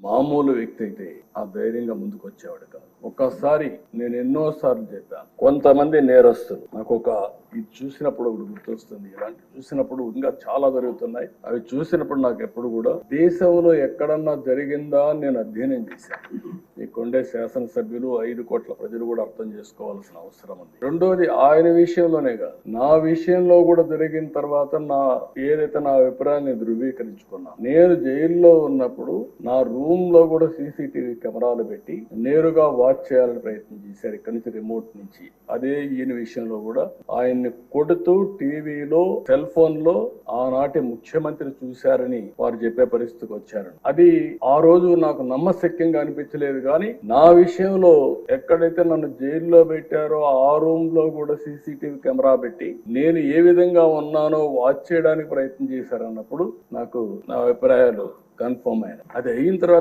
మామూలు వ్యక్తి అయితే ఆ ధైర్యంగా ముందుకు వచ్చేవాడు కాదు. ఒక్కసారి నేను ఎన్నోసార్లు చెప్పాను, కొంతమంది నేరస్తులు నాకు ఇది చూసినప్పుడు ఒకటి గుర్తొస్తుంది. ఇలాంటి చూసినప్పుడు ఇంకా చాలా జరుగుతున్నాయి. అవి చూసినప్పుడు నాకు ఎప్పుడు కూడా దేశంలో ఎక్కడన్నా జరిగిందా అని నేను అధ్యయనం చేశాను. ఈ కొండే శాసనసభ్యులు 5 కోట్ల ప్రజలు కూడా అర్థం చేసుకోవాల్సిన అవసరం ఉంది. రెండోది, ఆయన విషయంలోనే కాదు, నా విషయంలో కూడా జరిగిన తర్వాత ఏదైతే నా అభిప్రాయాన్ని ధృవీకరించుకున్నా, నేను జైల్లో ఉన్నప్పుడు నా రూమ్ లో కూడా సీసీటీవీ కెమెరాలు పెట్టి నేరుగా వాచ్ చేయాలని ప్రయత్నం చేశారు ఇక్కడి నుంచి, రిమోట్ నుంచి. అదే ఈయన విషయంలో కూడా ఆయన్ని కొడుతూ టీవీలో, సెల్ ఫోన్ లో ఆనాటి ముఖ్యమంత్రి చూశారని వారు చెప్పే పరిస్థితికి వచ్చారు. అది ఆ రోజు నాకు నమ్మశక్యంగా అనిపించలేదు. కానీ నా విషయంలో ఎక్కడైతే నన్ను జైల్లో పెట్టారో ఆ రూమ్ లో కూడా సీసీటీవీ కెమెరా పెట్టి నేను ఏ విధంగా ఉన్నానో వాచ్ చేయడానికి ప్రయత్నం చేశారన్నప్పుడు నాకు నా అభిప్రాయాలు కన్ఫర్మ్ అయినాయి. అది అయిన తర్వాత